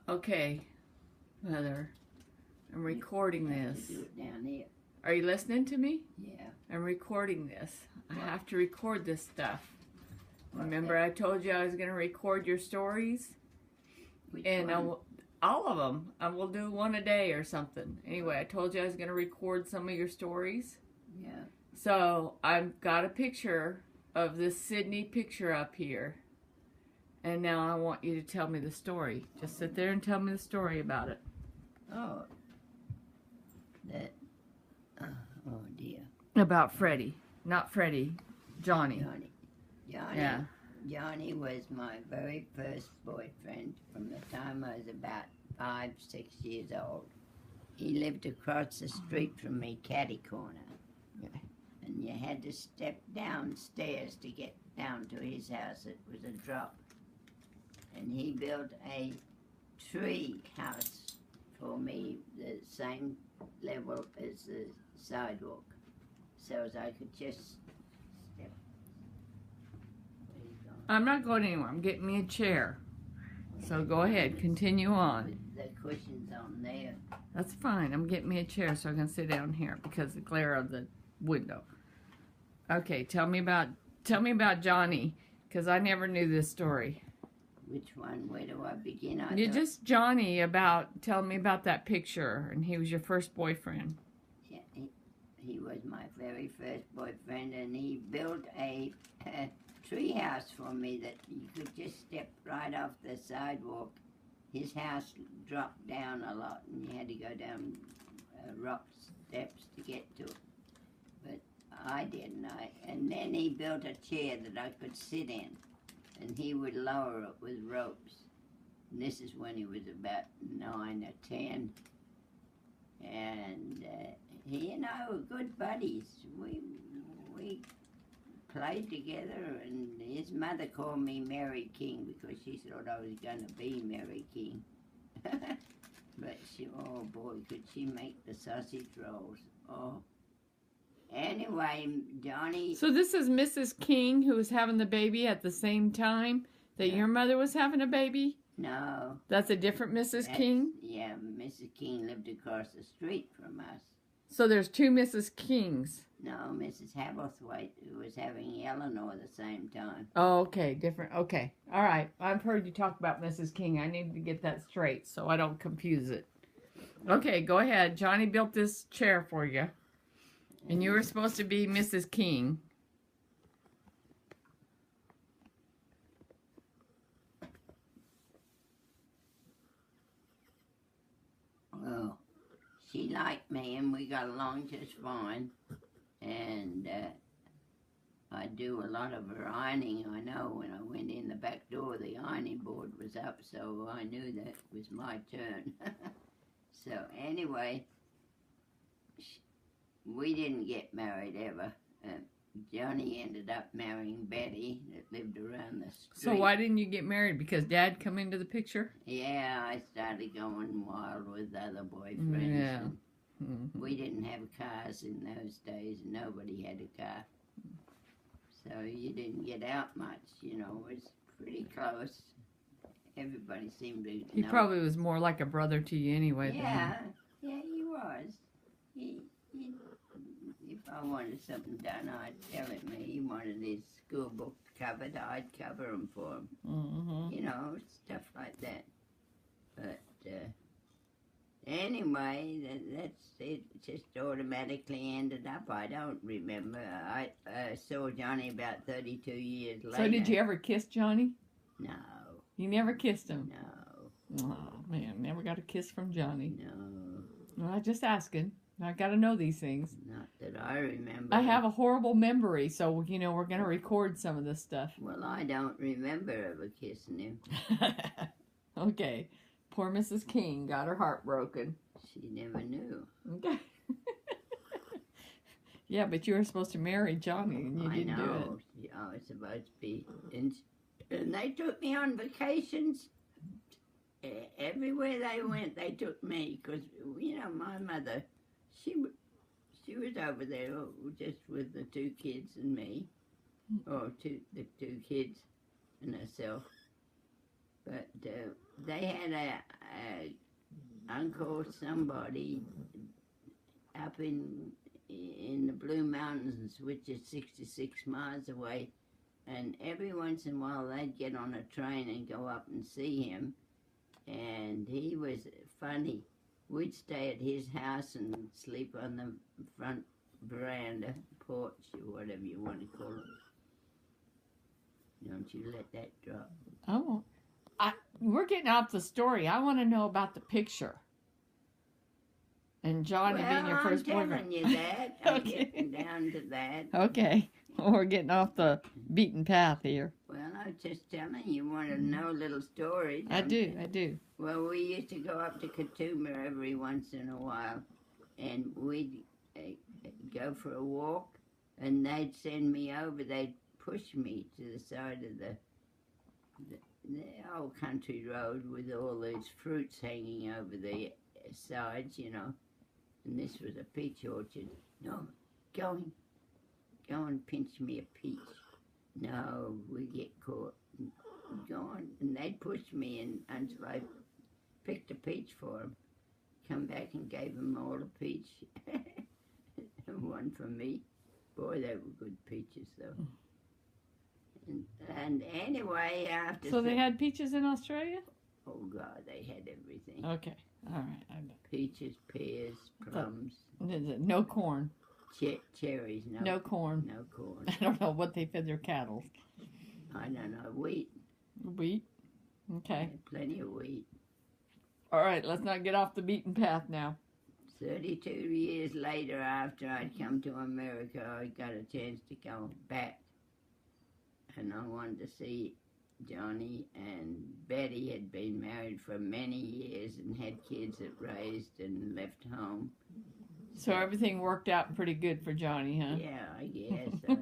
Okay, Mother, I'm recording this. Do it down here. Are you listening to me? Yeah. I'm recording this. I have to record this stuff. Remember I told you I was going to record your stories? Which And one? all of them. I will do one a day or something. Anyway, I told you I was going to record some of your stories. Yeah. So I've got a picture of this Sydney picture up here. And now I want you to tell me the story. Just sit there and tell me the story about it. Oh. That. Oh dear. About Freddie. Not Freddie. Johnny. Johnny. Yeah. Johnny was my very first boyfriend from the time I was about 5, 6 years old. He lived across the street from me, catty corner. Yeah. And you had to step downstairs to get down to his house. It was a drop. And he built a tree house for me, the same level as the sidewalk, so as I could just step. Where you going? I'm not going anywhere. I'm getting me a chair. So go ahead. Continue on. With the cushions on there. That's fine. I'm getting me a chair so I can sit down here because of the glare of the window. Okay, tell me about Johnny, because I never knew this story. Which one? Where do I begin? You just Johnny tell me about that picture, and he was your first boyfriend. Yeah, he was my very first boyfriend, and he built a tree house for me that you could just step right off the sidewalk. His house dropped down a lot, and you had to go down rock steps to get to it. But I didn't. And then he built a chair that I could sit in, and he would lower it with ropes. And this is when he was about 9 or 10. And he and I were good buddies. We played together, and his mother called me Mary King because she thought I was going to be Mary King. But oh boy, could she make the sausage rolls. Oh. Anyway, Johnny... So this is Mrs. King, who was having the baby at the same time that your mother was having a baby? No. That's a different Mrs. King? Yeah, Mrs. King lived across the street from us. So there's two Mrs. Kings? No, Mrs. Habblethwaite, who was having Eleanor at the same time. Oh, okay, different. Okay, all right. I've heard you talk about Mrs. King. I need to get that straight so I don't confuse it. Okay, go ahead. Johnny built this chair for you. And you were supposed to be Mrs. King. Well, she liked me, and we got along just fine. And I do a lot of her ironing. I know when I went in the back door, the ironing board was up, so I knew that was my turn. So anyway, we didn't get married ever. Johnny ended up marrying Betty that lived around the street. So why didn't you get married? Because Dad come into the picture? Yeah, I started going wild with other boyfriends. Yeah. We didn't have cars in those days. Nobody had a car. So you didn't get out much, you know. It was pretty close. Everybody seemed to know. He probably was more like a brother to you anyway. Yeah, he was. If I wanted something done, I'd tell him. He wanted his school book covered, I'd cover them for him. Mm-hmm. You know, stuff like that. But anyway, that's it. Just automatically ended up. I don't remember. I saw Johnny about 32 years later. So did you ever kiss Johnny? No. You never kissed him? No. Oh, man. Never got a kiss from Johnny. No. Well, I'm just asking. I got to know these things. Not that I remember. I have a horrible memory, so, you know, we're going to record some of this stuff. Well, I don't remember ever kissing him. Okay. Poor Mrs. King got her heart broken. She never knew. Okay. Yeah, but you were supposed to marry Johnny, and you didn't do it. I was supposed to be. And they took me on vacations. Everywhere they went, they took me. Because, you know, my mother, she was over there just with the 2 kids and me. Or the 2 kids and herself. But they had uncle somebody up in the Blue Mountains, which is 66 miles away, and every once in a while they'd get on a train and go up and see him, and he was funny. We'd stay at his house and sleep on the front veranda, porch, or whatever you want to call it. Don't you let that drop. Oh, we're getting off the story. I want to know about the picture. And Johnny being your first boyfriend. I'm telling you that. I'm Okay. getting down to that. Okay. Well, we're getting off the beaten path here. Well, I was just telling you, want to know a little story. I do. Well, we used to go up to Katoomba every once in a while, and we'd go for a walk, and they'd send me over. They'd push me to the side of the old country road with all those fruits hanging over the sides, you know. And this was a peach orchard. No, go and pinch me a peach. No, we get caught. Go on. And they'd push me in until I picked a peach for them. Come back and gave them all a peach. One for me. Boy, they were good peaches, though. And anyway, after... So they had peaches in Australia? Oh, God, they had everything. Okay. All right. I know. Peaches, pears, plums. No corn. Cherries, no. No corn. No corn. I don't know what they fed their cattle. I don't know. Wheat. Wheat? Okay. Plenty of wheat. All right, let's not get off the beaten path now. 32 years later, after I'd come to America, I got a chance to go back. And I wanted to see Johnny, and Betty had been married for many years and had kids that raised and left home. So everything worked out pretty good for Johnny, huh? Yeah, I guess.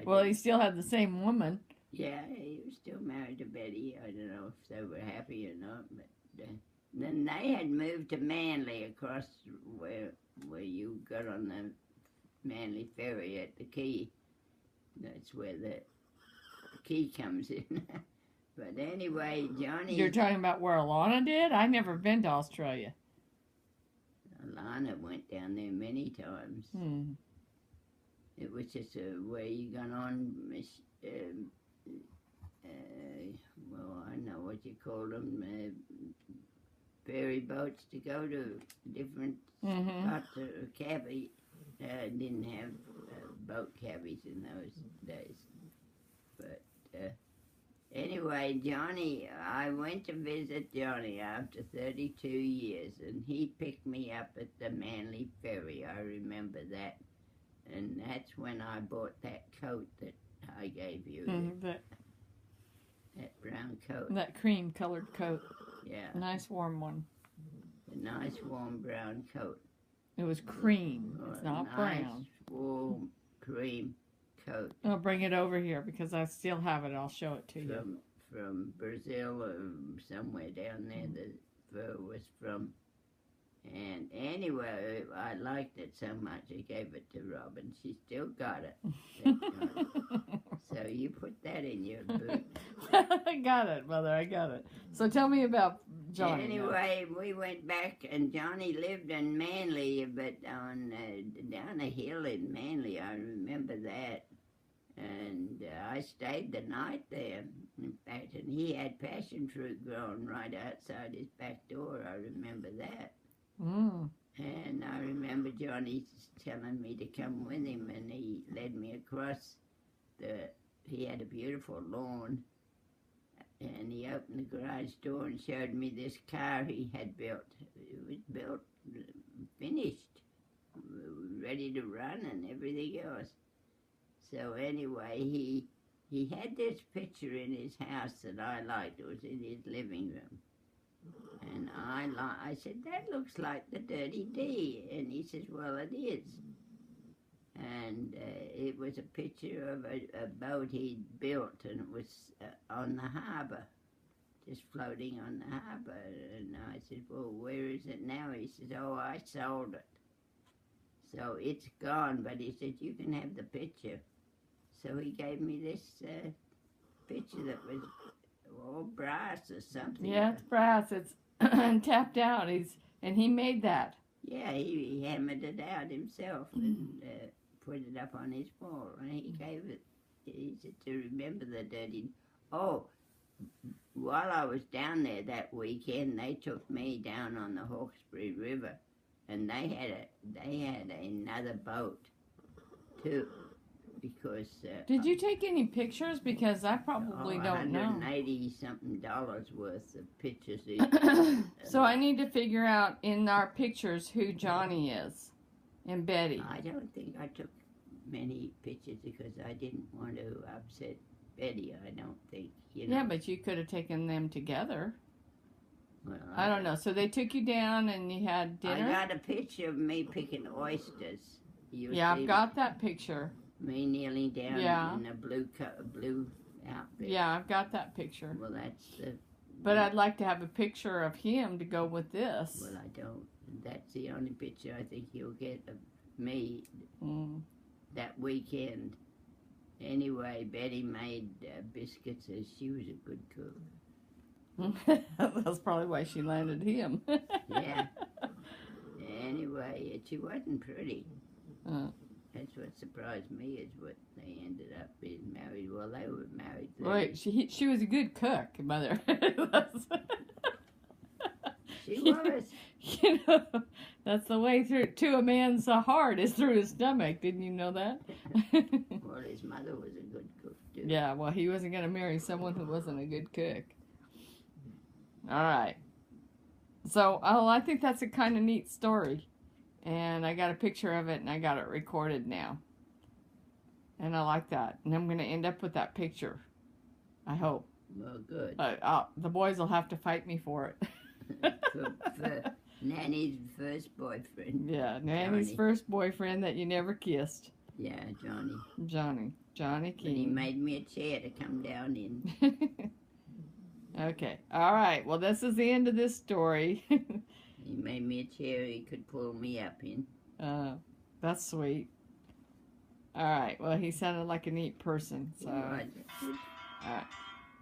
Well, he still had the same woman. Yeah, he was still married to Betty. I don't know if they were happy or not, but then they had moved to Manly, across where you got on the Manly ferry at the quay. That's where the key comes in. But anyway, Johnny... You're talking about where Alana did? I've never been to Australia. Alana went down there many times. It was just where you got on, well, I know what you call them, ferry boats to go to different parts of cabby. Didn't have boat cabbies in those days. But anyway, Johnny, I went to visit Johnny after 32 years, and he picked me up at the Manly Ferry. I remember that. And that's when I bought that coat that I gave you. That brown coat. That cream-colored coat. Yeah. Nice warm one. A nice warm brown coat. It was cream. It's not nice, brown. Warm cream coat. I'll bring it over here because I still have it. I'll show it to you. From Brazil or somewhere down there the fur was from. And anyway, I liked it so much I gave it to Robin. She still got it. So you put that in your boot. I got it, Mother. I got it. So tell me about Johnny. Anyway, we went back, and Johnny lived in Manly, but on down a hill in Manly. I remember that. And I stayed the night there, in fact, and he had passion fruit growing right outside his back door. I remember that. And I remember Johnny telling me to come with him, and he led me across he had a beautiful lawn, and he opened the garage door and showed me this car he had built. It was built, finished, ready to run and everything else. So anyway, he had this picture in his house that I liked. It was in his living room. And I said, that looks like the Dirty D. And he says, well, it is. And it was a picture of a boat he'd built, and it was on the harbour, just floating on the harbour. And I said, well, where is it now? He said, oh, I sold it. So it's gone, but he said, you can have the picture. So he gave me this picture that was all brass or something. Yeah, it's brass. It's and tapped out. He made that. Yeah, he hammered it out himself and put it up on his wall. And he gave it, he said, to remember the dirty. Oh, while I was down there that weekend, they took me down on the Hawkesbury River, and they had another boat too, because. Did you take any pictures? Because I probably don't know. $180-something worth of pictures. So I need to figure out in our pictures who Johnny is and Betty. I don't think I took many pictures because I didn't want to upset Betty. I don't think, you know. Yeah, but you could have taken them together. Well, I don't know. So they took you down and you had dinner? I got a picture of me picking oysters. Yeah, I've got that picture. Me kneeling down in a blue outfit. Yeah, I've got that picture. Well, that's the... But I'd like to have a picture of him to go with this. Well, I don't. That's the only picture I think you'll get of me that weekend. Anyway, Betty made biscuits as she was a good cook. That's probably why she landed him. Yeah. Anyway, she wasn't pretty. That's what surprised me is what they ended up being married. Well, they were married. Right, she was a good cook, Mother. She was. You know, that's the way to a man's heart is through his stomach. Didn't you know that? Well, his mother was a good cook too. Yeah, well, he wasn't going to marry someone who wasn't a good cook. All right. So, I think that's a kind of neat story. And I got a picture of it, and I got it recorded now. And I like that. And I'm going to end up with that picture. I hope. Well, good. The boys will have to fight me for it. for Nanny's first boyfriend. Yeah, Nanny's first boyfriend that you never kissed. Yeah, Johnny. Johnny King. But he made me a chair to come down in. Okay. All right. Well, this is the end of this story. He made me a chair he could pull me up in. That's sweet. All right. Well, he sounded like a neat person. So. Right. All right.